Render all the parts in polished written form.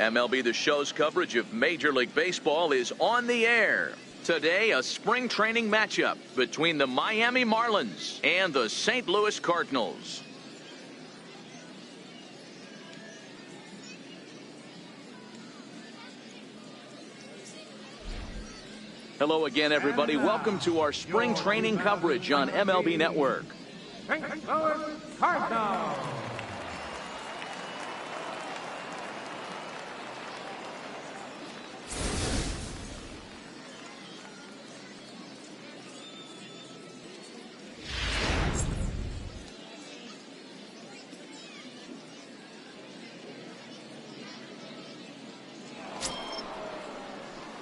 MLB The Show's coverage of Major League Baseball is on the air. Today, a spring training matchup between the Miami Marlins and the St. Louis Cardinals. Hello again, everybody. Welcome to our spring training coverage on MLB Network. St. Louis Cardinals.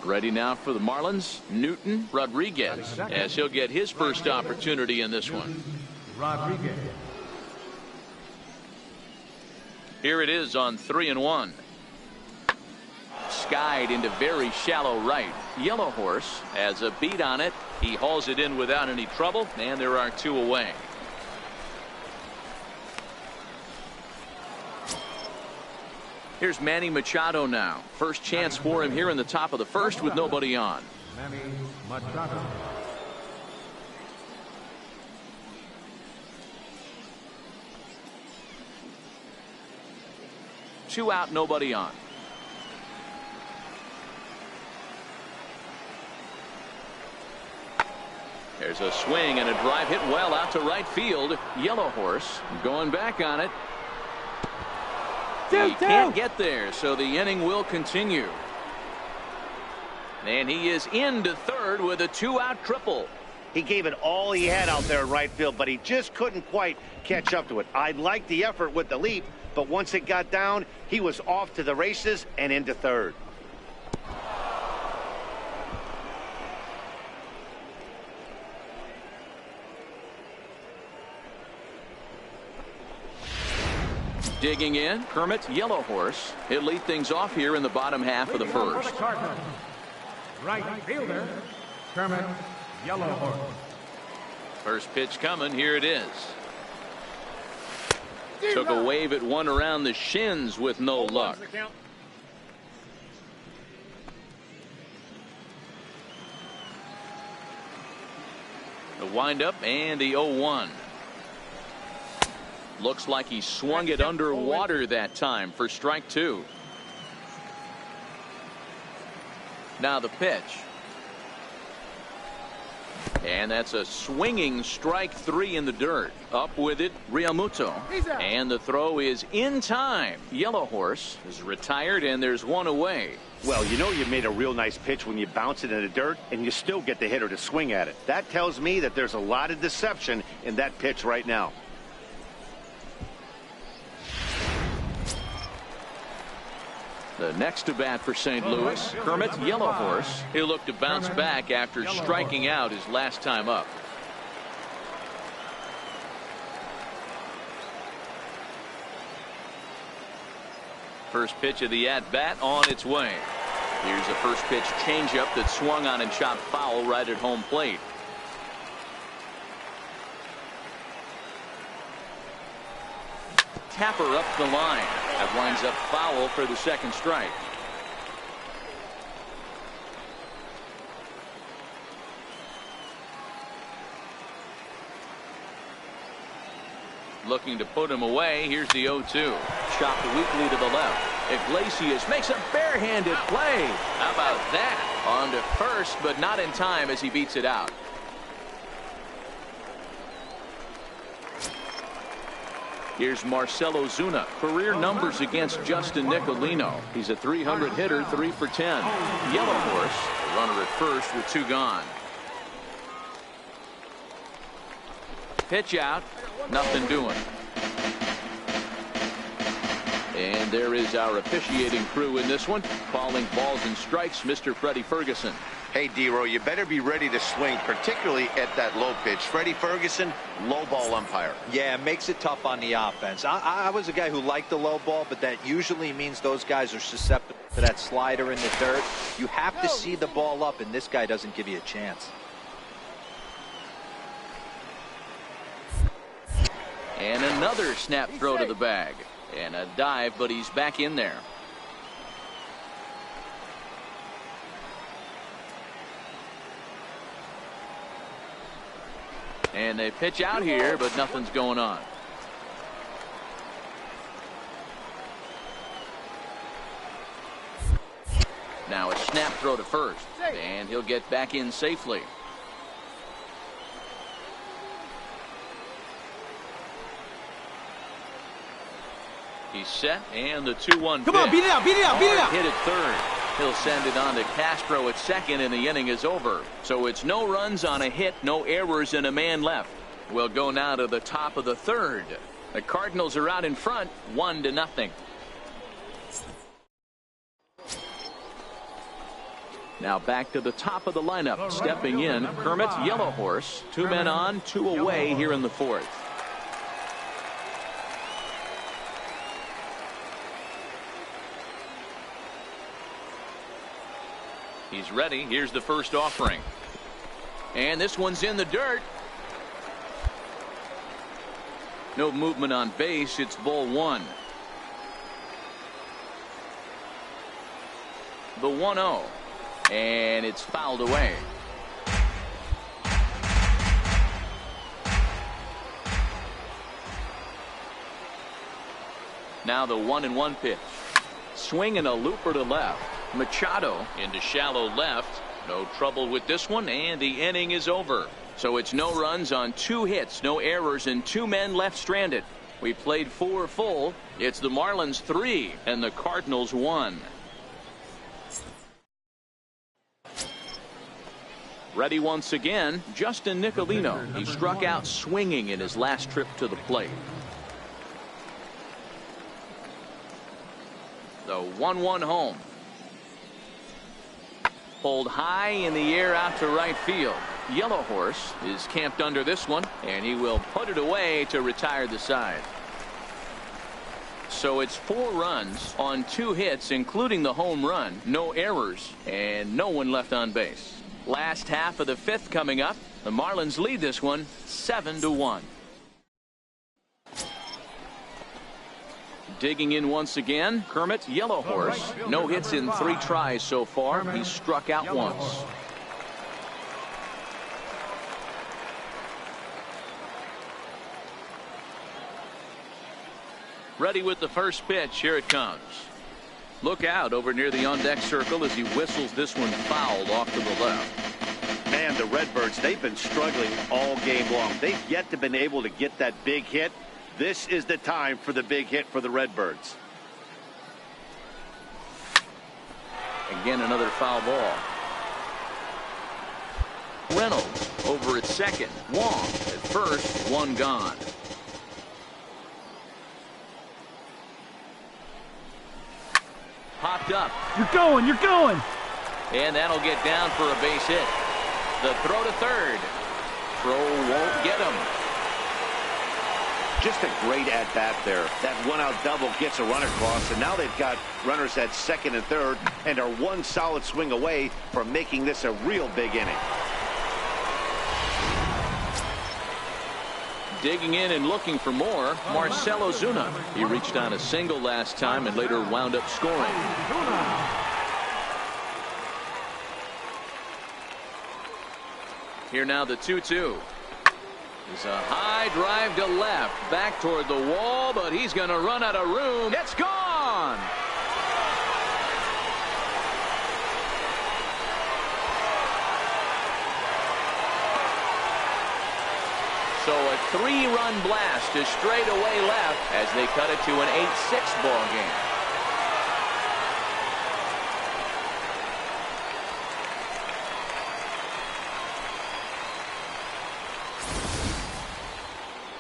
Ready now for the Marlins, Newton Rodriguez, as he'll get his first opportunity in this one. Rodriguez. Here it is on 3-1. Skied into very shallow right. Yellow Horse has a beat on it. He hauls it in without any trouble, and there are two away. Here's Manny Machado now. First chance for him here in the top of the first with nobody on. Manny Machado. Two out, nobody on. There's a swing and a drive hit well out to right field. Yellow Horse going back on it. He can't get there, so the inning will continue. And he is into third with a two-out triple. He gave it all he had out there in right field, but he just couldn't quite catch up to it. I liked the effort with the leap, but once it got down, he was off to the races and into third. Digging in, Kermit, Yellow Horse. He'll lead things off here in the bottom half of the first. Right fielder, Kermit, Yellow Horse. First pitch coming, here it is. Took a wave at one around the shins with no luck. The windup and the 0-1. Looks like he swung it underwater that time for strike two. Now the pitch. And that's a swinging strike three in the dirt. Up with it, Realmuto. And the throw is in time. Yellow Horse is retired and there's one away. Well, you know you made a real nice pitch when you bounce it in the dirt and you still get the hitter to swing at it. That tells me that there's a lot of deception in that pitch right now. The next to bat for St. Louis, Kermit, Yellow Horse. He'll look to bounce back after striking out his last time up. First pitch of the at-bat on its way. Here's a first pitch changeup that swung on and chopped foul right at home plate. Tapper up the line. That winds up foul for the second strike. Looking to put him away. Here's the 0-2. Chopped weakly to the left. Iglesias makes a barehanded play. How about that? On to first, but not in time as he beats it out. Here's Marcell Ozuna. Career numbers against Justin Nicolino. He's a 300 hitter, 3 for 10. Yellow Horse, the runner at first with two gone. Pitch out, nothing doing. And there is our officiating crew in this one, calling balls and strikes, Mr. Freddie Ferguson. Hey, D-Row, you better be ready to swing, particularly at that low pitch. Freddie Ferguson, low ball umpire. Yeah, it makes it tough on the offense. I was a guy who liked the low ball, but that usually means those guys are susceptible to that slider in the dirt. You have to see the ball up, and this guy doesn't give you a chance. And another snap throw to the bag. And a dive, but he's back in there. And they pitch out here, but nothing's going on. Now a snap throw to first, and he'll get back in safely. He's set, and the 2-1 Come on, beat it out, beat it out, beat it out. Hit at third. He'll send it on to Castro at second, and the inning is over. So it's no runs on a hit, no errors, and a man left. We'll go now to the top of the third. The Cardinals are out in front, 1-0. Now back to the top of the lineup. Stepping in, Kermit, Yellow Horse. 2 men on, 2 away here in the fourth. He's ready. Here's the first offering. And this one's in the dirt. No movement on base. It's ball 1. The 1-0. And it's fouled away. Now the 1-1 pitch. Swing and a looper to left. Machado into shallow left. No trouble with this one, and the inning is over. So it's no runs on 2 hits, no errors, and 2 men left stranded. We played 4 full. It's the Marlins 3 and the Cardinals 1. Ready once again, Justin Nicolino. He struck out swinging in his last trip to the plate. The 1-1 home. Pulled high in the air out to right field. Yellow Horse is camped under this one, and he will put it away to retire the side. So it's 4 runs on 2 hits, including the home run, no errors, and no one left on base. Last half of the 5th coming up. The Marlins lead this one 7-1. Digging in once again, Kermit, Yellow Horse. No hits in 3 tries so far. He's struck out once. Ready with the first pitch. Here it comes. Look out over near the on-deck circle as he whistles this one fouled off to the left. Man, the Redbirds, they've been struggling all game long. They've yet to been able to get that big hit. This is the time for the big hit for the Redbirds. Again, another foul ball. Reynolds over at second. Wong at first. 1 gone. Popped up. You're going, you're going. And that'll get down for a base hit. The throw to third. Throw won't get him. Just a great at-bat there. That 1-out double gets a run across, and now they've got runners at second and third and are 1 solid swing away from making this a real big inning. Digging in and looking for more, Marcell Ozuna. He reached on a single last time and later wound up scoring. Here now the 2-2. It's a high drive to left, back toward the wall, but he's going to run out of room. It's gone. So a 3-run blast to straightaway left as they cut it to an 8-6 ball game.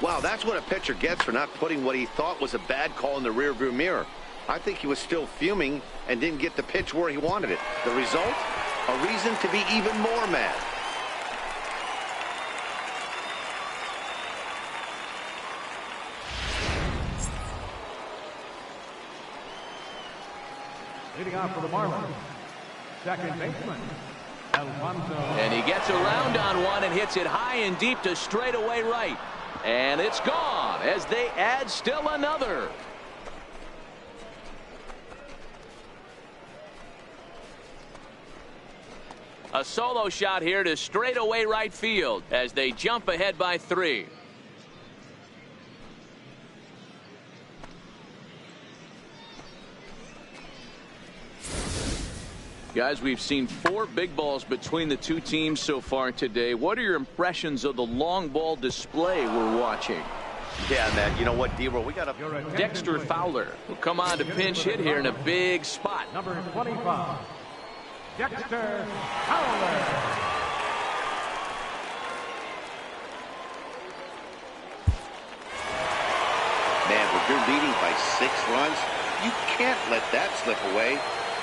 Wow, that's what a pitcher gets for not putting what he thought was a bad call in the rearview mirror. I think he was still fuming and didn't get the pitch where he wanted it. The result? A reason to be even more mad. Leading off for the Marlins, second baseman, Alfonso. And he gets around on one and hits it high and deep to straightaway right. And it's gone as they add still another. A solo shot here to straightaway right field as they jump ahead by 3. Guys, we've seen 4 big balls between the two teams so far today. What are your impressions of the long ball display we're watching? Yeah, man. You know what, D-Roll? We got a Dexter Fowler will come on to pinch hit here in a big spot. Number 25, Dexter Fowler. Man, when you're leading by 6 runs, you can't let that slip away.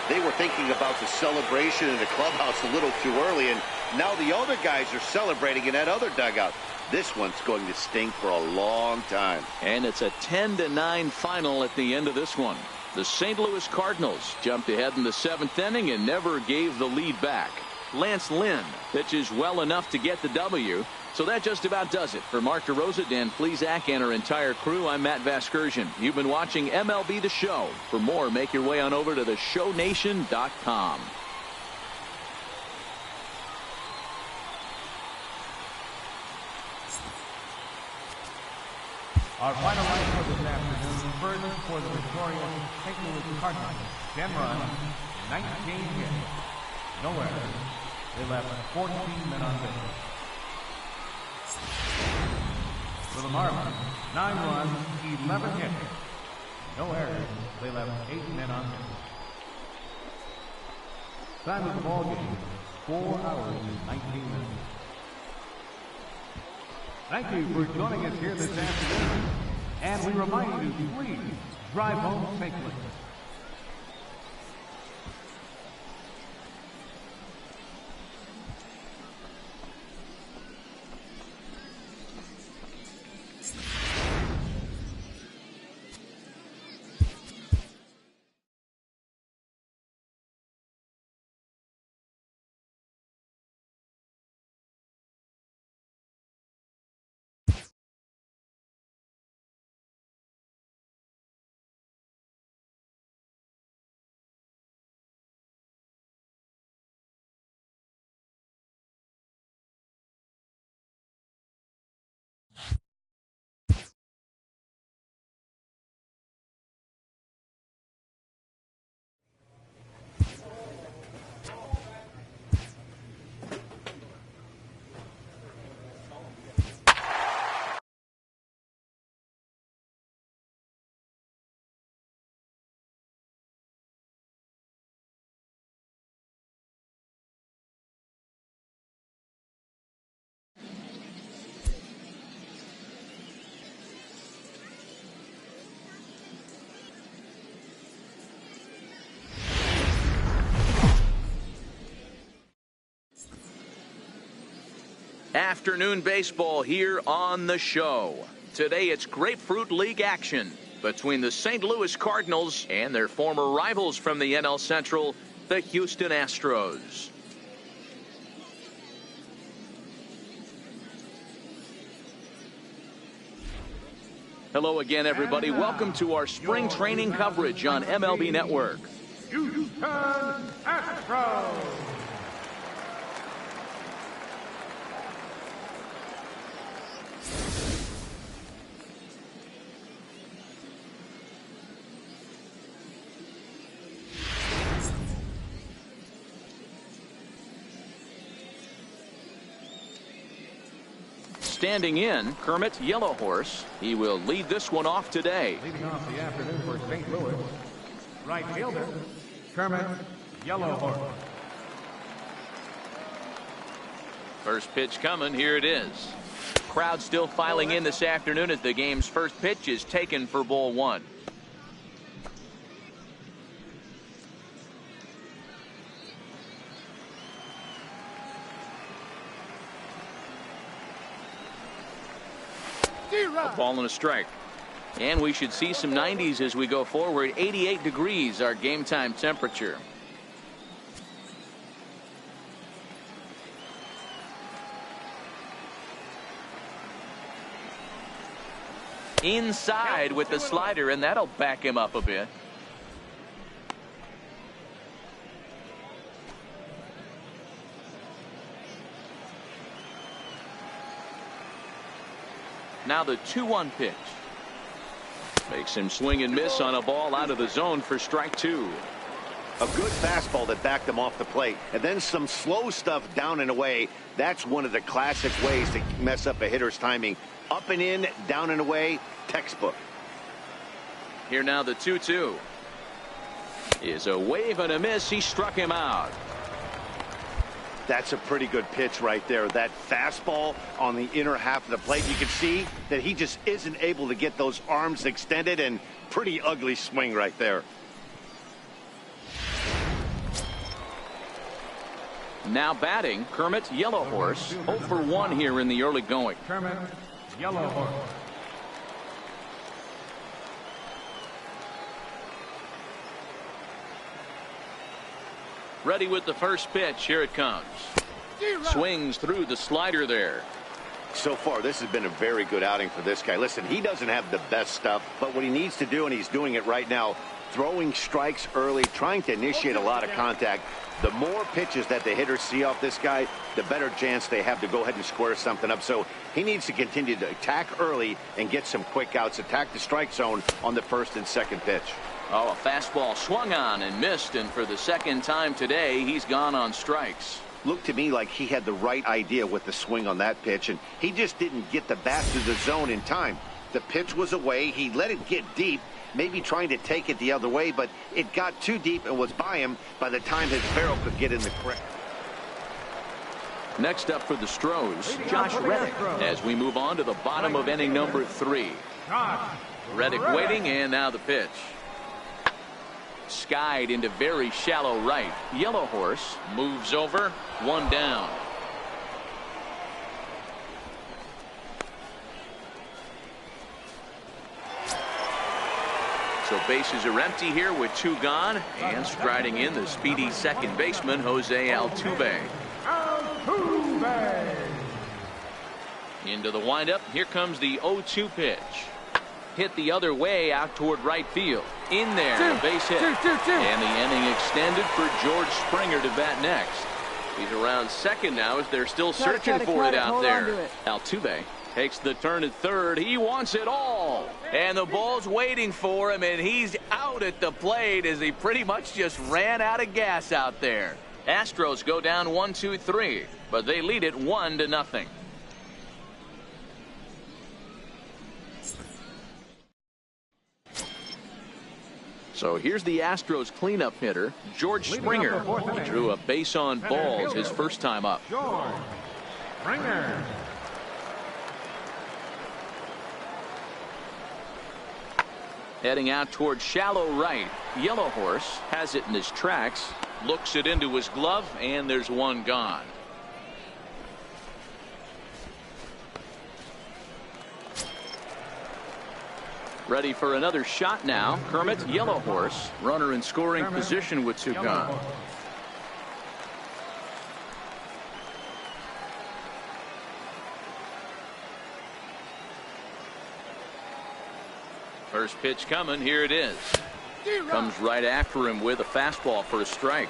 They were thinking about the celebration in the clubhouse a little too early, and now the other guys are celebrating in that other dugout. This one's going to sting for a long time. And it's a 10-9 final at the end of this one. The St. Louis Cardinals jumped ahead in the 7th inning and never gave the lead back. Lance Lynn pitches well enough to get the W. So that just about does it. For Mark DeRosa, Dan Plesac, and our entire crew, I'm Matt Vasgersian. You've been watching MLB The Show. For more, make your way on over to theshownation.com. Our final line for this afternoon, first for the victorious St. Louis Cardinals. 10 runs, 19 hits, no errors. They left 14 men on base. For the Marlins, 9 runs, 11 hits, no errors. They left 8 men on base. Time of the ball game, 4 hours and 19 minutes. Thank you for joining us here this afternoon. And we remind you to please drive home safely. Afternoon baseball here on the show. Today it's Grapefruit League action between the St. Louis Cardinals and their former rivals from the NL Central, the Houston Astros. Hello again, everybody. Welcome to our spring training coverage on MLB Network. Houston Astros. Standing in, Kermit Yellow Horse. He will lead this one off today. Leading off the afternoon for St. Louis, right fielder, Kermit Yellow Horse. First pitch coming. Here it is. Crowd still filing in this afternoon as the game's first pitch is taken for ball 1. A ball and a strike. And we should see some 90s as we go forward. 88 degrees our game time temperature. Inside with the slider, and that'll back him up a bit. Now the 2-1 pitch. Makes him swing and miss on a ball out of the zone for strike 2. A good fastball that backed him off the plate, and then some slow stuff down and away. That's one of the classic ways to mess up a hitter's timing. Up and in, down and away, textbook. Here now the 2-2 is a wave and a miss. He struck him out. That's a pretty good pitch right there. That fastball on the inner half of the plate. You can see that he just isn't able to get those arms extended, and pretty ugly swing right there. Now batting, Kermit, Yellow Horse, 0 for 1 here in the early going. Kermit, Yellow Horse. Ready with the first pitch. Here it comes. Swings through the slider there. So far, this has been a very good outing for this guy. Listen, he doesn't have the best stuff, but what he needs to do, and he's doing it right now, throwing strikes early, trying to initiate a lot of contact. The more pitches that the hitters see off this guy, the better chance they have to go ahead and square something up. So he needs to continue to attack early and get some quick outs, attack the strike zone on the first and second pitch. Oh, a fastball swung on and missed, and for the second time today, he's gone on strikes. Looked to me like he had the right idea with the swing on that pitch, and he just didn't get the bat to the zone in time. The pitch was away. He let it get deep, maybe trying to take it the other way, but it got too deep and was by him by the time his barrel could get in the correct. Next up for the Astros, Josh Reddick, as we move on to the bottom of inning number 3. Reddick waiting, and now the pitch. Skied into very shallow right. Yellow Horse moves over, 1 down. So bases are empty here with 2 gone, and striding in the speedy second baseman Jose Altuve. Into the windup. Here comes the 0-2 pitch. Hit the other way out toward right field. In there, a base hit. And the inning extended for George Springer to bat next. He's around second now as they're still searching for it out there. Altuve takes the turn at third. He wants it all. And the ball's waiting for him, and he's out at the plate as he pretty much just ran out of gas out there. Astros go down 1-2-3, but they lead it 1-0. So here's the Astros cleanup hitter, George Springer. He drew a base on balls his first time up. George Springer. Heading out toward shallow right. Yellow Horse has it in his tracks, looks it into his glove, and there's 1 gone. Ready for another shot now. Kermit, Yellow Horse, runner in scoring position with 2 gone. First pitch coming. Here it is. Comes right after him with a fastball for a strike.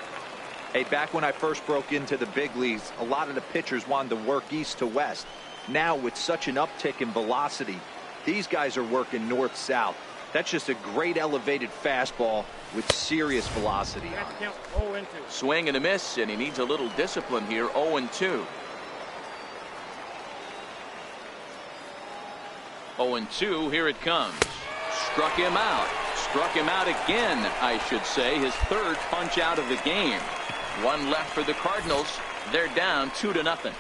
Hey, back when I first broke into the big leagues, a lot of the pitchers wanted to work east to west. Now, with such an uptick in velocity, these guys are working north-south. That's just a great elevated fastball with serious velocity on it. Swing and a miss, and he needs a little discipline here. 0-2. 0-2. Here it comes. Struck him out. Struck him out again, I should say. His 3rd punch out of the game. 1 left for the Cardinals. They're down 2-0.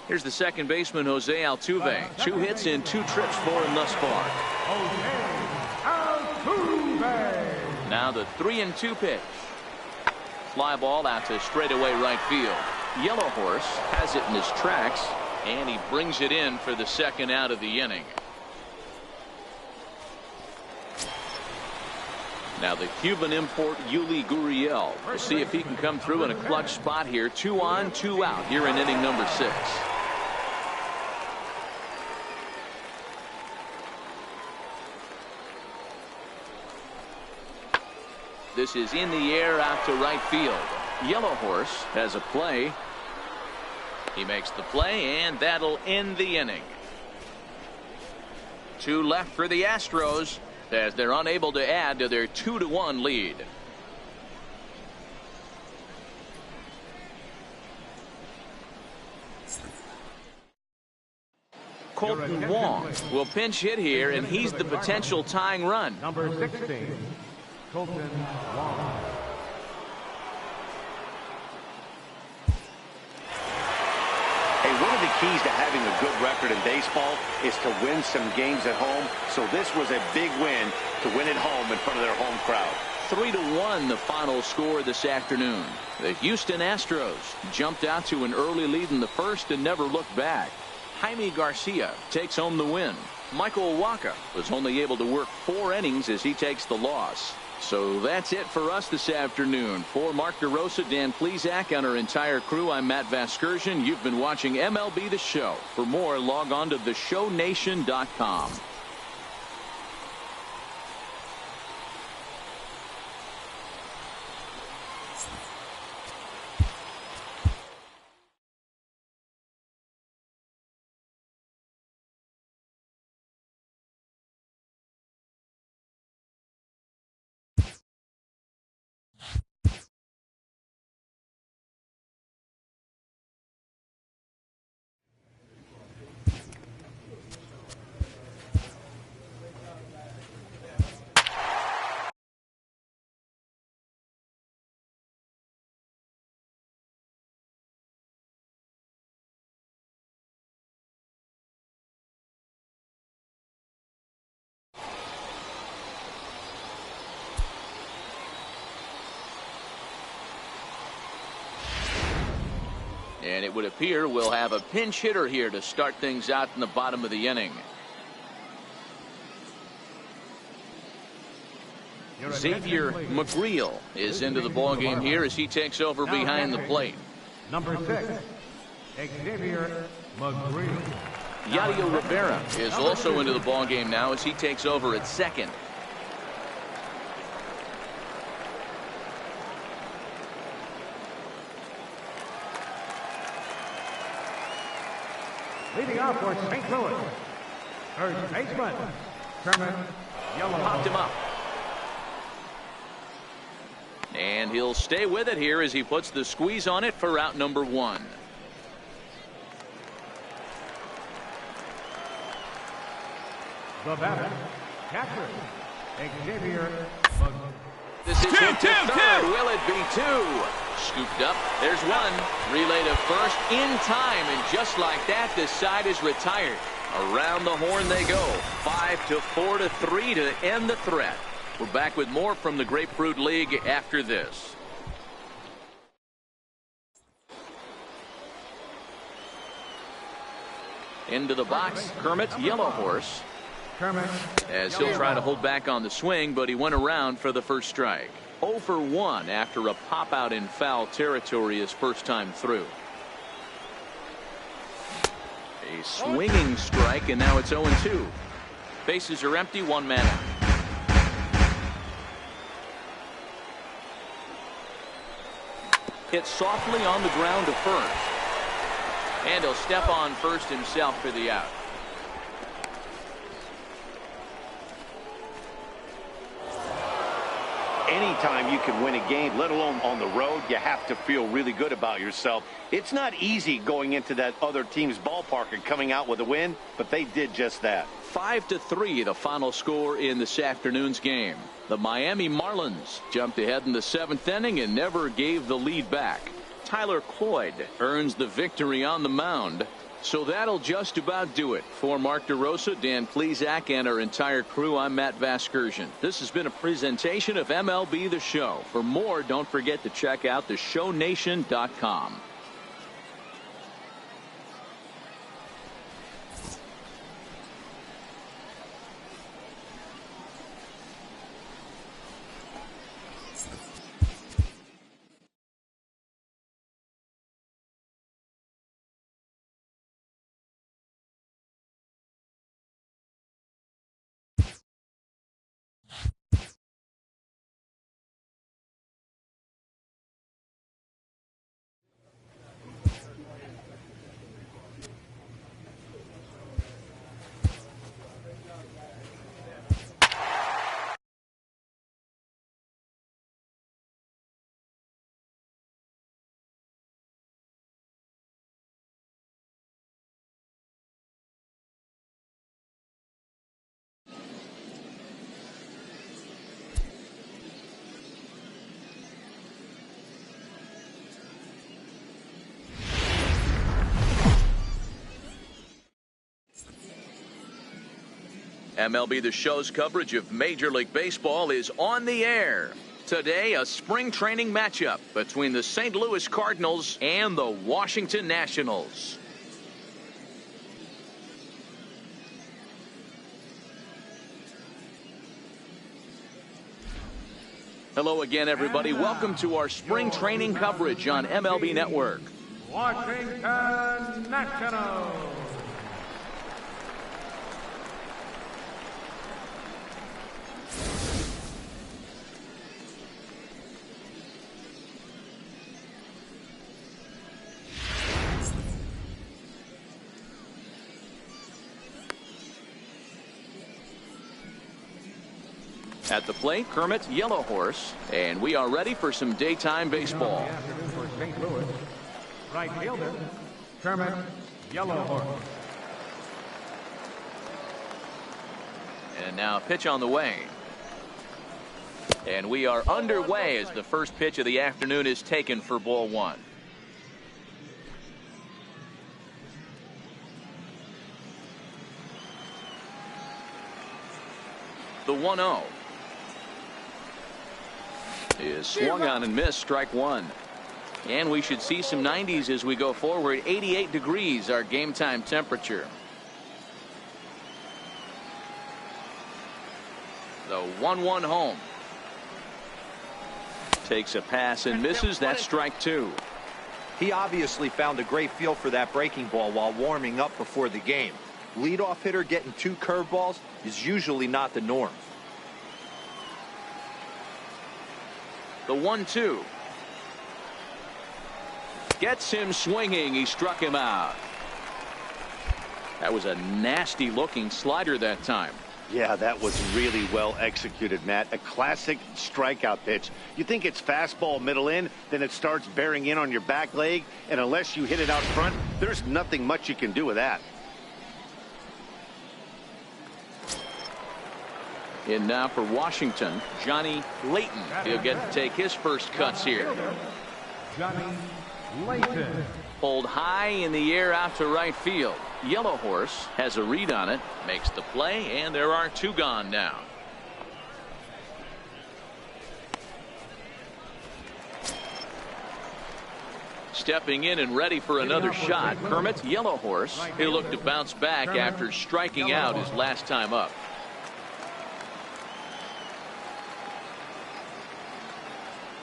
Here's the second baseman, Jose Altuve. 2 hits and 2 trips for him thus far. Now the 3-2 pitch. Fly ball out to straightaway right field. Yellow Horse has it in his tracks, and he brings it in for the 2nd out of the inning. Now the Cuban import Yuli Gurriel. We'll see if he can come through in a clutch spot here. 2 on, 2 out here in inning number 6. This is in the air out to right field. Yellow Horse has a play. He makes the play, and that'll end the inning. 2 left for the Astros as they're unable to add to their 2-1 lead. Kolten Wong will pinch hit here, and he's the potential tying run. Number 16, Kolten Wong. Hey, one of the keys to having a good record in baseball is to win some games at home. So this was a big win to win at home in front of their home crowd. 3-1 the final score this afternoon. The Houston Astros jumped out to an early lead in the first and never looked back. Jaime Garcia takes home the win. Michael Wacha was only able to work 4 innings as he takes the loss. So that's it for us this afternoon. For Mark DeRosa, Dan Plesac, and our entire crew, I'm Matt Vasgersian. You've been watching MLB The Show. For more, log on to theshownation.com. And it would appear we'll have a pinch hitter here to start things out in the bottom of the inning. Xavier McGreal is into the ballgame here as he takes over behind the plate. Number 6, Xavier McGreal. Yadier Rivera is also into the ballgame now as he takes over at second. Leading off for St. Louis, third baseman, Kermit. Popped him up. And he'll stay with it here as he puts the squeeze on it for out number 1. The batter, catcher, Xavier McGreal. This is hit to third. Will it be 2? Scooped up. There's 1. Relay to first in time, and just like that, this side is retired. Around the horn they go. 5-4 to 3 to end the threat. We're back with more from the Grapefruit League after this. Into the box, Kermit, Yellow Horse. Kermit. As he'll try to hold back on the swing, but he went around for the first strike. 0 for 1 after a pop out in foul territory his first time through. A swinging strike, and now it's 0-2. Bases are empty, 1 man out. Hit softly on the ground to first. And he'll step on first himself for the out. Anytime you can win a game, let alone on the road, you have to feel really good about yourself. It's not easy going into that other team's ballpark and coming out with a win, but they did just that. 5-3 the final score in this afternoon's game. The Miami Marlins jumped ahead in the 7th inning and never gave the lead back. Tyler Cloyd earns the victory on the mound. So that'll just about do it. For Mark DeRosa, Dan Plesac, and our entire crew, I'm Matt Vasgersian. This has been a presentation of MLB The Show. For more, don't forget to check out theshownation.com. MLB The Show's coverage of Major League Baseball is on the air. Today, a spring training matchup between the St. Louis Cardinals and the Washington Nationals. Hello again, everybody. Welcome to our spring training coverage on MLB Network. Washington Nationals. At the plate, Kermit, Yellow Horse, and we are ready for some daytime baseball. For St. Louis, right fielder, Kermit, Yellow Horse. And now a pitch on the way. And we are underway as the first pitch of the afternoon is taken for ball one. The 1-0. Is swung on and missed, strike one. And we should see some 90s as we go forward. 88 degrees our game time temperature. The 1-1 home. Takes a pass and misses. That's strike two. He obviously found a great feel for that breaking ball while warming up before the game. Leadoff hitter getting two curveballs is usually not the norm. The 1-2. Gets him swinging. He struck him out. That was a nasty looking slider that time. Yeah, that was really well executed, Matt. A classic strikeout pitch. You think it's fastball middle in, then it starts bearing in on your back leg, and unless you hit it out front, there's nothing much you can do with that. In now for Washington, Johnny Layton. He'll get to take his first cuts here. Johnny Layton. Pulled high in the air out to right field. Yellow Horse has a read on it, makes the play, and there are two gone now. Stepping in and ready for another shot, Kermit, Yellow Horse. He'll look to bounce back after striking out his last time up.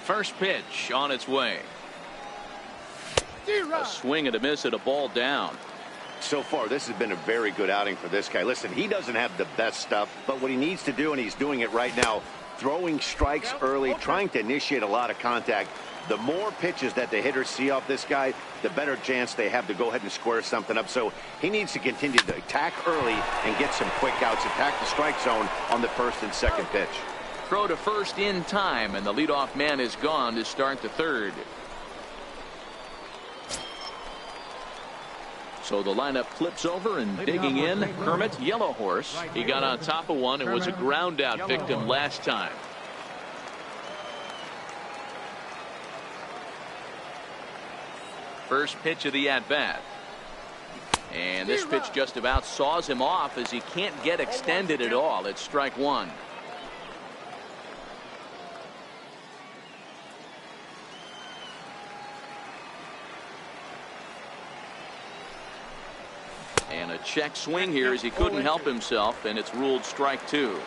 First pitch on its way. A swing and a miss at a ball down. So far, this has been a very good outing for this guy. Listen, he doesn't have the best stuff, but what he needs to do, and he's doing it right now, throwing strikes early, trying to initiate a lot of contact. The more pitches that the hitters see off this guy, the better chance they have to go ahead and square something up. So he needs to continue to attack early and get some quick outs, attack the strike zone on the first and second pitch. Throw to first in time, and the leadoff man is gone to start the third. So the lineup flips over and digging in. Kermit, Yellow Horse. He got on top of one and was a ground out victim last time. First pitch of the at bat. And this pitch just about saws him off as he can't get extended at all. It's strike one. And a check swing here as he couldn't help himself, and it's ruled strike two.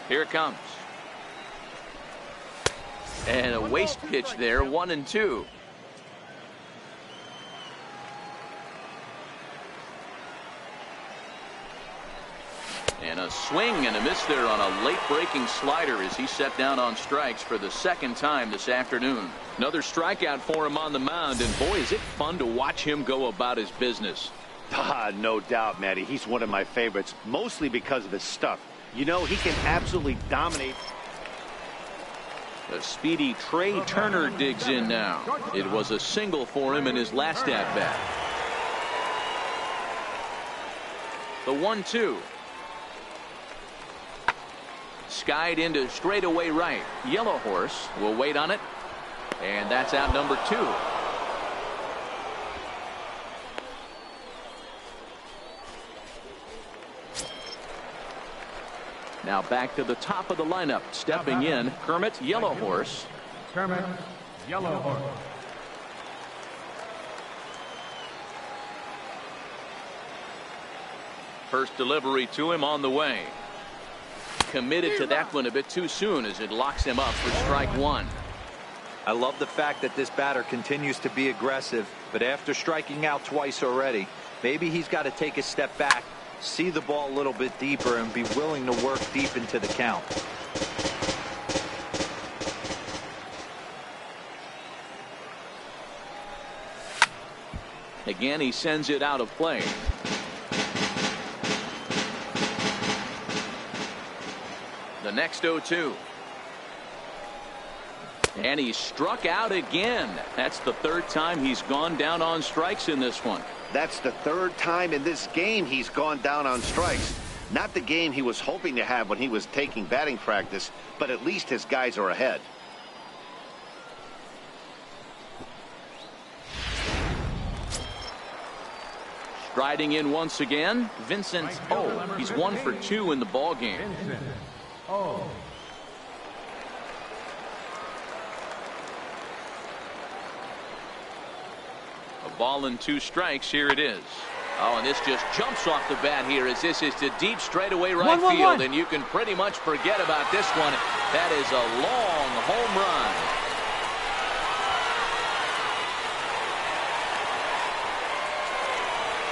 Here it comes. And a waste pitch there, 1-2. And a swing and a miss there on a late breaking slider as he set down on strikes for the second time this afternoon. Another strikeout for him on the mound, and boy, is it fun to watch him go about his business. No doubt, Matty. He's one of my favorites, mostly because of his stuff. You know, he can absolutely dominate. The speedy Trey Turner digs in now. It was a single for him in his last at bat. The 1-2. Skied into straightaway right. Yellow Horse will wait on it. And that's out number two. . Now back to the top of the lineup. Stepping in, Kermit, Yellow Horse. Kermit, Yellow Horse. First delivery to him on the way. Committed to that one a bit too soon as it locks him up for strike one. I love the fact that this batter continues to be aggressive, but after striking out twice already, maybe he's got to take a step back, see the ball a little bit deeper, and be willing to work deep into the count. Again, he sends it out of play. The next 0-2. And he struck out again. That's the third time he's gone down on strikes in this one. That's the third time in this game he's gone down on strikes. Not the game he was hoping to have when he was taking batting practice, but at least his guys are ahead. Striding in once again, Vincent O. He's 1 for 2 in the ball game. Vincent O. A ball and 2 strikes. Here it is. Oh, and this just jumps off the bat here as this is to deep straightaway right field. And you can pretty much forget about this one. That is a long home run.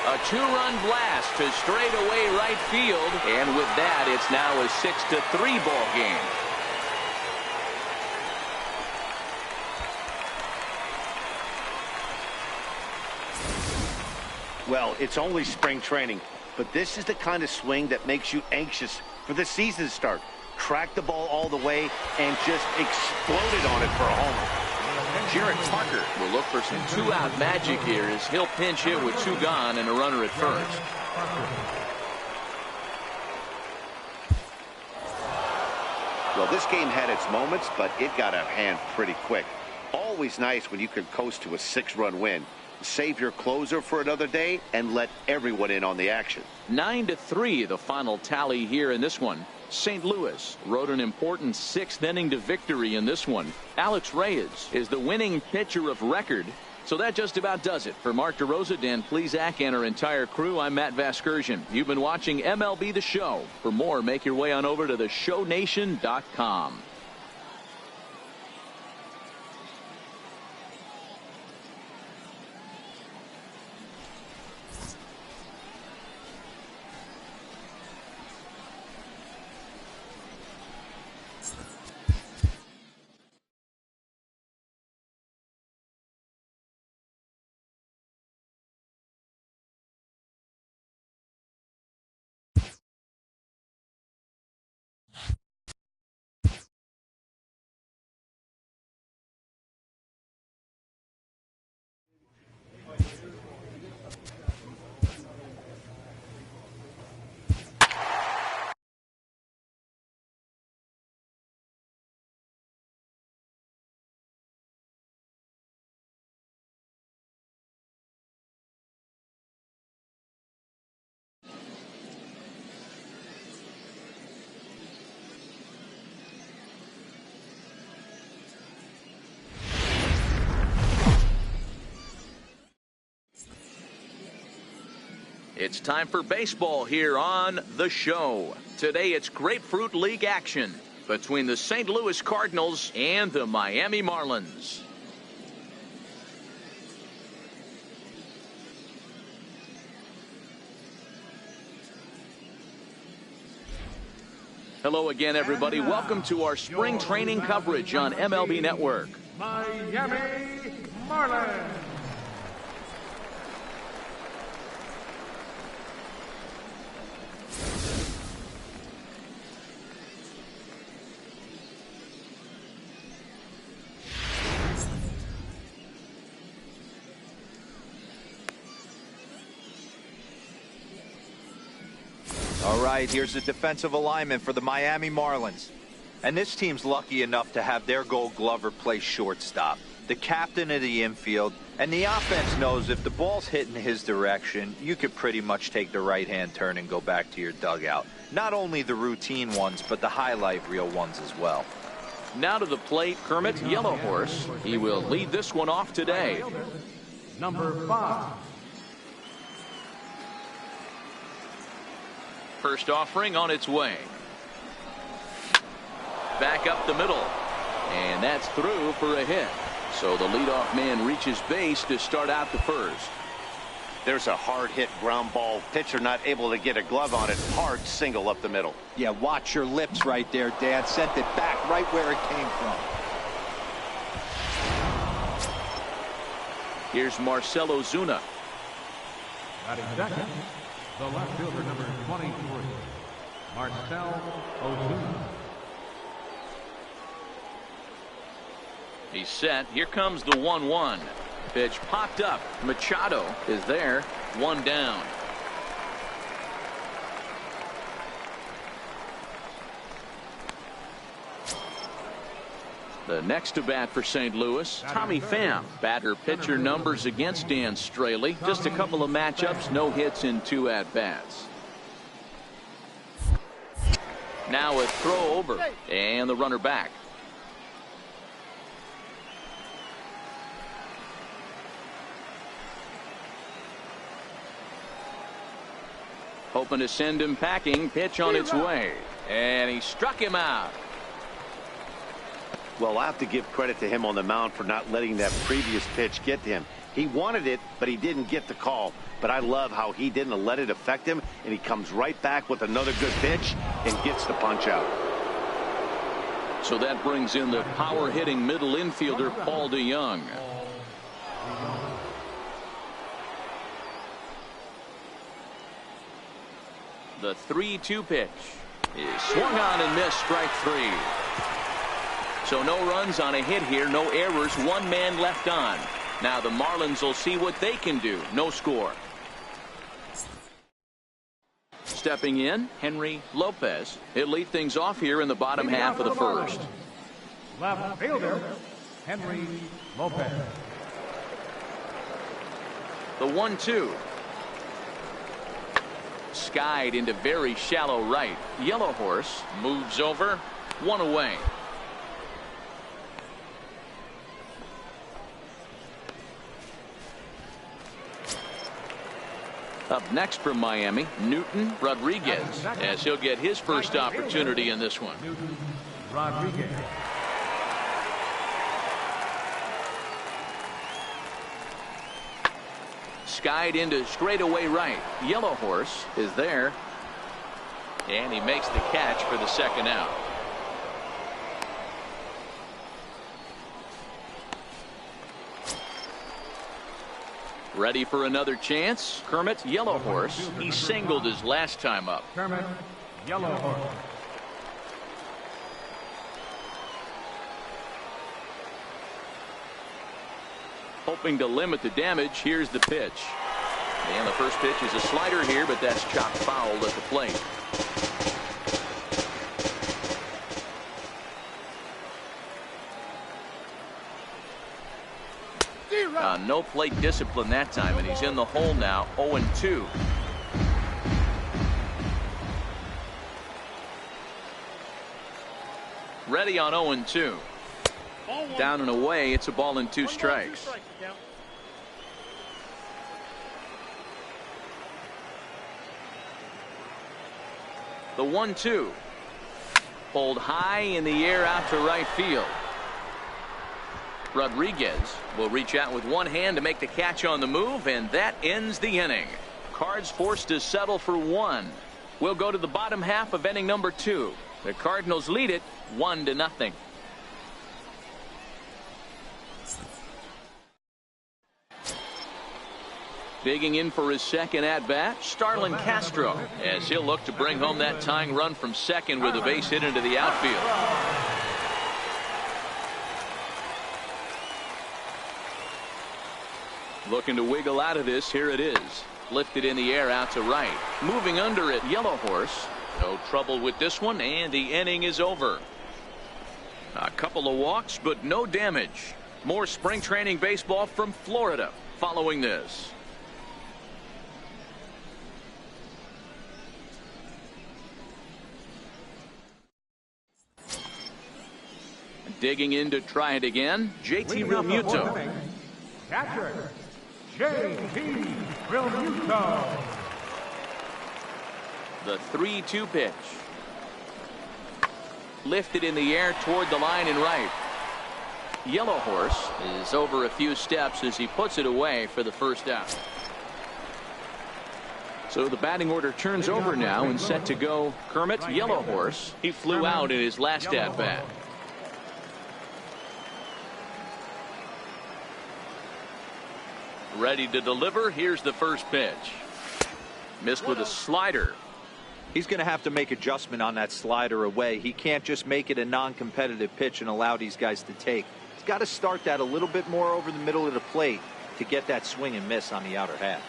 A 2-run blast to straightaway right field. And with that, it's now a 6-3 ball game. Well, it's only spring training, but this is the kind of swing that makes you anxious for the season to start. Track the ball all the way and just exploded on it for a homer. Jared Tucker will look for some 2-out magic here as he'll pinch hit with 2 gone and a runner at first. Well, this game had its moments, but it got out of hand pretty quick. Always nice when you can coast to a 6-run win. Save your closer for another day and let everyone in on the action. 9-3 the final tally here in this one. St. Louis rode an important 6th inning to victory in this one. Alex Reyes is the winning pitcher of record. So that just about does it. For Mark DeRosa, Dan Plesac, and our entire crew, I'm Matt Vasgersian. You've been watching MLB The Show. For more, make your way on over to theshownation.com. It's time for baseball here on The Show. Today it's Grapefruit League action between the St. Louis Cardinals and the Miami Marlins. Hello again, everybody. Welcome to our spring training coverage on MLB Network. Miami Marlins. All right, here's the defensive alignment for the Miami Marlins. And this team's lucky enough to have their Gold Glover play shortstop. the captain of the infield, and the offense knows if the ball's hitting his direction, you could pretty much take the right-hand turn and go back to your dugout. Not only the routine ones, but the highlight reel ones as well. Now to the plate, Kermit, Yellow Horse. He will lead this one off today. Number 5. First offering on its way. Back up the middle. And that's through for a hit. So the leadoff man reaches base to start out the first. There's a hard hit ground ball. Pitcher not able to get a glove on it. Hard single up the middle. Yeah, watch your lips right there, Dan. Sent it back right where it came from. Here's Marcell Ozuna. Batting second, the left fielder, number 23, Marcell Ozuna. He's set. Here comes the 1-1. Pitch popped up. Machado is there. One down. The next to bat for St. Louis, Tommy Pham. Batter pitcher numbers against Dan Straley. Just a couple of matchups, no hits in 2 at-bats. Now a throw over and the runner back. Hoping to send him packing. Pitch on its way. And he struck him out. Well, I have to give credit to him on the mound for not letting that previous pitch get to him. He wanted it, but he didn't get the call. But I love how he didn't let it affect him, and he comes right back with another good pitch and gets the punch out. So that brings in the power-hitting middle infielder, Paul DeYoung. The 3-2 pitch is swung on and missed, strike 3. So no runs on a hit here, no errors, 1 man left on. Now the Marlins will see what they can do. No score. Stepping in, Henry Lopez. He'll lead things off here in the bottom half of the first. Left fielder, Henry Lopez. The 1-2. Skied into very shallow right. Yellow Horse moves over. 1 away. Up next from Miami, Newton Rodriguez, as he'll get his first opportunity in this one. Newton Rodriguez. Skied into straightaway right. Yellow Horse is there. And he makes the catch for the second out. Ready for another chance. Kermit, Yellow Horse. He singled his last time up. Kermit, Yellow Horse. Hoping to limit the damage. Here's the pitch. And the first pitch is a slider here, but that's chopped foul at the plate. No plate discipline that time, and he's in the hole now. 0-2. Ready on 0-2. Down and away. It's a ball and 2 strikes. The 1-2. Pulled high in the air out to right field. Rodriguez will reach out with one hand to make the catch on the move, and that ends the inning. Cards forced to settle for 1. We'll go to the bottom half of inning number 2. The Cardinals lead it 1-0. Digging in for his second at-bat, Starlin Castro, as he'll look to bring home that tying run from second with a base hit into the outfield. Looking to wiggle out of this. Here it is. Lifted in the air out to right. Moving under it, Yellow Horse. No trouble with this one, and the inning is over. A couple of walks, but no damage. More spring training baseball from Florida following this. Digging in to try it again, JT Realmuto. Catcher, JT Realmuto. The 3-2 pitch. Lifted in the air toward the line and right. Yellow Horse is over a few steps as he puts it away for the first out. So the batting order turns over now and set to go. Kermit, Yellow Horse. He flew out in his last at bat. Ready to deliver. Here's the first pitch. Missed with a slider. He's going to have to make adjustment on that slider away. He can't just make it a non-competitive pitch and allow these guys to take. He's got to start that a little bit more over the middle of the plate to get that swing and miss on the outer half.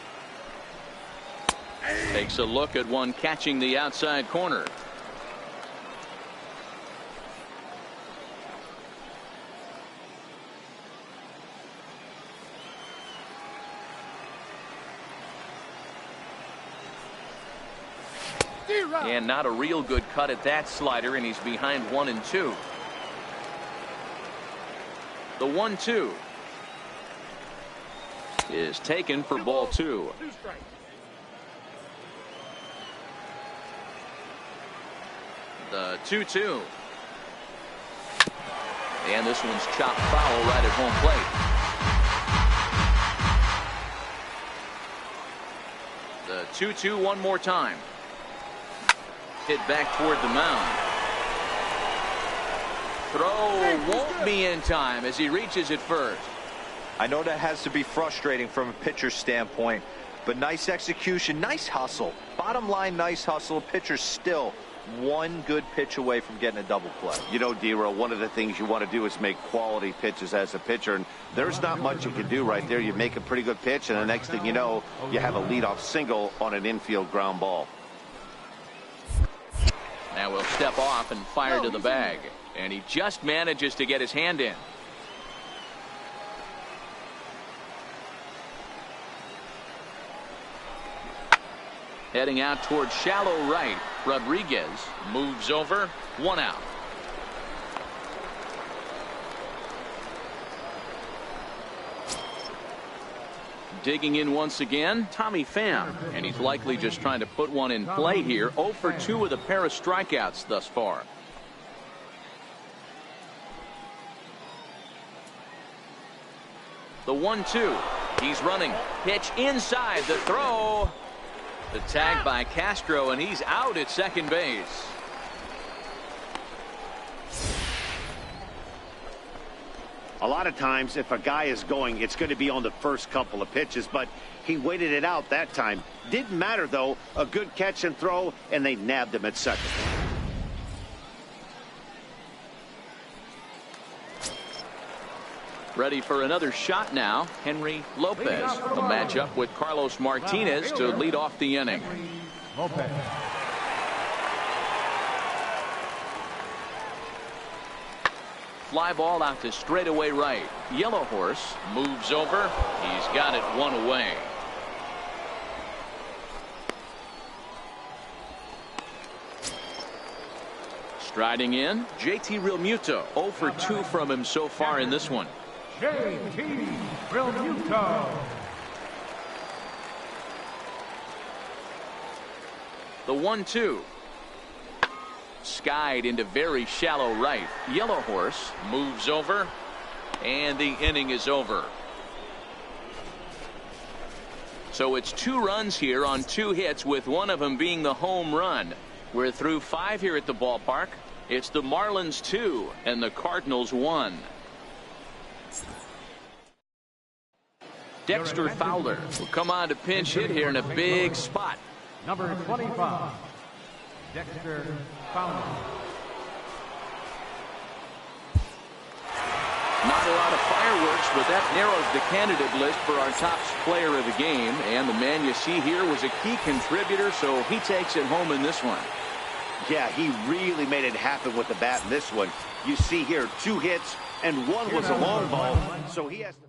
Takes a look at one catching the outside corner. And not a real good cut at that slider, and he's behind 1-2. The 1-2 is taken for ball 2. The 2-2. And this one's chopped foul right at home plate. The 2-2 one more time. Hit back toward the mound. Throw won't be in time as he reaches it first. I know that has to be frustrating from a pitcher's standpoint, but nice execution, nice hustle. Bottom line, nice hustle. Pitcher's still one good pitch away from getting a double play. You know, D-Row, one of the things you want to do is make quality pitches as a pitcher, and there's not much you can do right there. You make a pretty good pitch, and the next thing you know, you have a leadoff single on an infield ground ball. Now we'll step off and fire to the bag, and he just manages to get his hand in. Heading out toward shallow right. Rodriguez moves over. 1 out. Digging in once again, Tommy Pham, and he's likely just trying to put one in play here. 0 for 2 with a pair of strikeouts thus far. The 1-2. He's running. Pitch inside. The throw. The tag by Castro, and he's out at second base. A lot of times, if a guy is going, it's going to be on the first couple of pitches, but he waited it out that time. Didn't matter, though. A good catch and throw, and they nabbed him at second. Ready for another shot now. Henry Lopez. A matchup with Carlos Martinez to lead off the inning. Lopez. Fly ball out to straightaway right. Yellow Horse moves over. He's got it 1 away. Striding in, JT Realmuto. 0 for 2 from him so far in this one. JT Realmuto. The 1-2. Skied into very shallow right. Yellow Horse moves over, and the inning is over. So it's 2 runs here on 2 hits, with one of them being the home run. We're through 5 here at the ballpark. It's the Marlins 2 and the Cardinals 1. Dexter Fowler will come on to pinch hit here in a big spot. Number 25, Dexter Fowler. Not a lot of fireworks, but that narrows the candidate list for our top player of the game. And the man you see here was a key contributor, so he takes it home in this one. Yeah, he really made it happen with the bat in this one. You see here 2 hits, and one was a long ball, so he has to...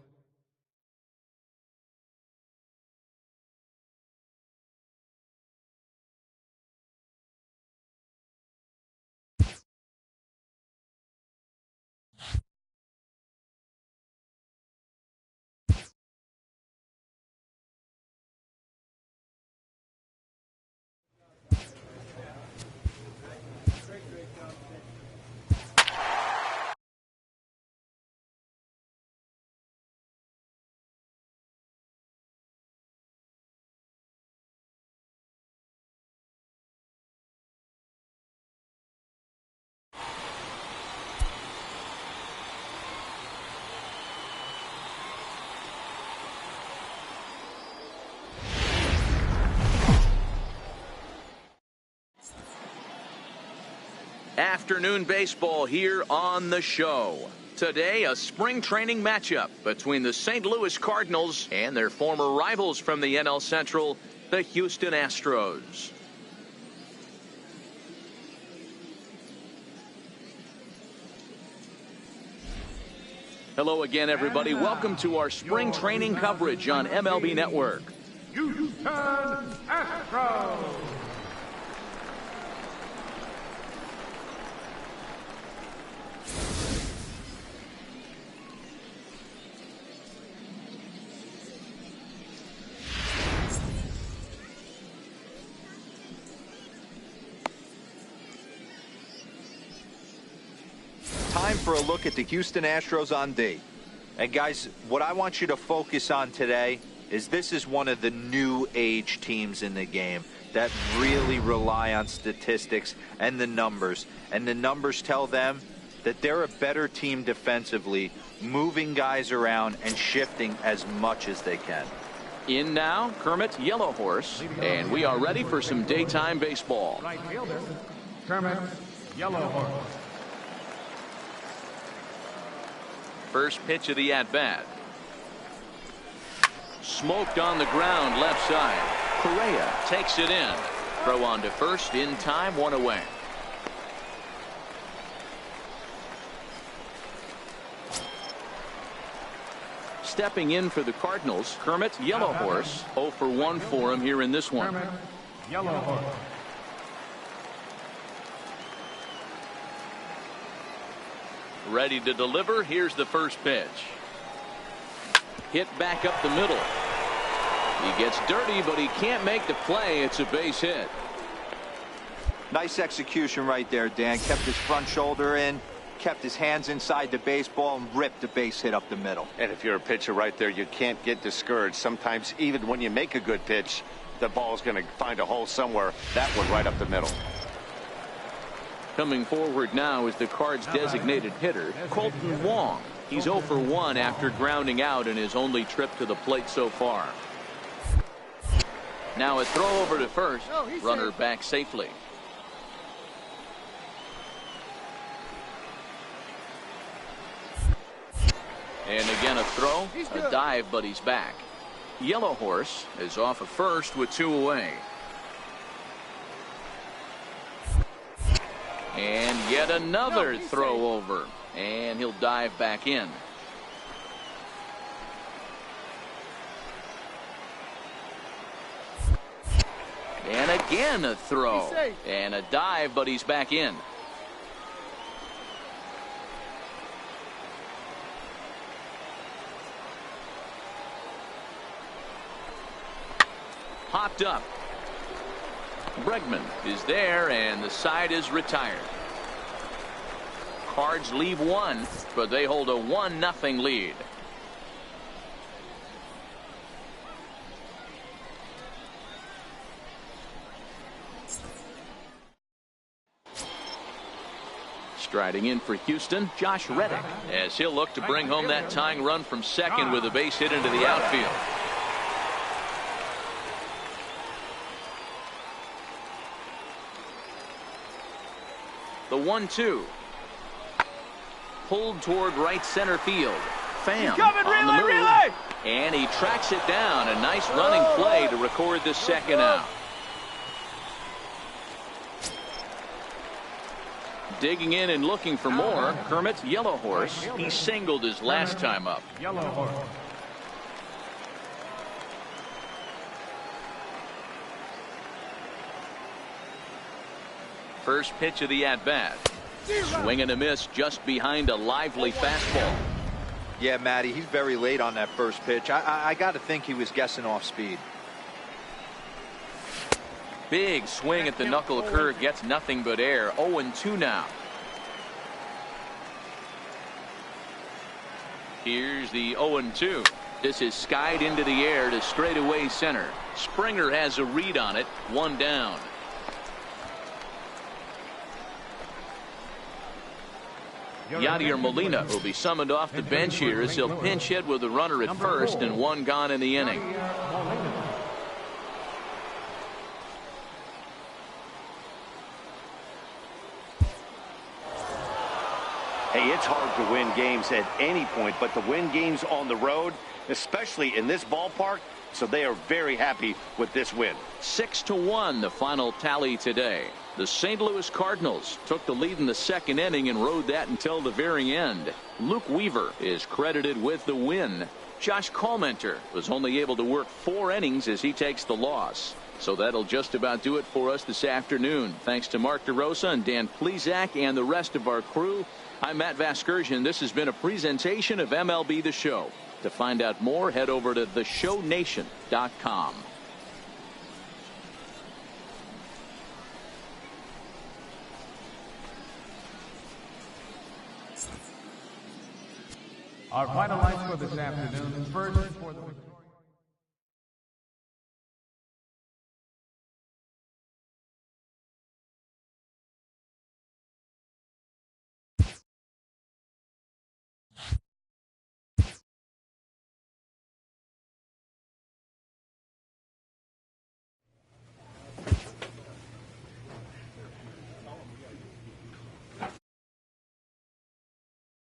Afternoon baseball here on the show. Today, a spring training matchup between the St. Louis Cardinals and their former rivals from the NL Central, the Houston Astros. Hello again, everybody. Welcome to our spring training coverage on MLB Network. Houston Astros. Time for a look at the Houston Astros on D. And guys, what I want you to focus on today is this is one of the new age teams in the game that really rely on statistics and the numbers. And the numbers tell them that they're a better team defensively, moving guys around and shifting as much as they can. In now, Kermit, Yellow Horse, and we are ready for some daytime baseball. Right fielder, Kermit, Yellow Horse. First pitch of the at-bat. Smoked on the ground left side. Correa takes it in. Throw on to first in time, one away. Stepping in for the Cardinals, Kermit, Yellow Horse. 0 for 1 for him here in this one. Kermit, Yellow Horse. Ready to deliver. Here's the first pitch. Hit back up the middle. He gets dirty, but he can't make the play. It's a base hit. Nice execution right there, Dan. Kept his front shoulder in, kept his hands inside the baseball, and ripped the base hit up the middle. And if you're a pitcher right there, you can't get discouraged. Sometimes even when you make a good pitch, the ball's going to find a hole somewhere. That one right up the middle. Coming forward now is the Cards' designated hitter, Kolten Wong. He's 0 for 1 after grounding out in his only trip to the plate so far. Now a throw over to first. Runner back safely. And again a throw, a dive, but he's back. Yellow Horse is off of first with 2 away. And yet another throw over, and he'll dive back in. And again a throw and a dive, but he's back in. Hopped up. Bregman is there, and the side is retired. Cards leave 1, but they hold a 1-0 lead. Striding in for Houston, Josh Reddick, as he'll look to bring home that tying run from second with a base hit into the outfield. The 1-2. Pulled toward right center field. Pham on the move. And he tracks it down. A nice running play to record the second out. Digging in and looking for more. Kermit's yellow horse. He singled his last time up. Yellow horse. First pitch of the at-bat. Swing and a miss just behind a lively fastball. Yeah, Matty, he's very late on that first pitch. I got to think he was guessing off speed. Big swing at the knuckle curve, gets nothing but air. 0-2 now. Here's the 0-2. This is skied into the air to straightaway center. Springer has a read on it. One down. Yadier Molina will be summoned off the bench here as he'll pinch hit with a runner at first and one gone in the inning. Hey, it's hard to win games at any point, but to win games on the road, especially in this ballpark, so they are very happy with this win. 6-1 the final tally today. The St. Louis Cardinals took the lead in the second inning and rode that until the very end. Luke Weaver is credited with the win. Josh Collmenter was only able to work 4 innings as he takes the loss. So that'll just about do it for us this afternoon. Thanks to Mark DeRosa and Dan Plesac and the rest of our crew. I'm Matt Vasgersian. This has been a presentation of MLB The Show. To find out more, head over to theshownation.com. Our final lines for this afternoon. First for the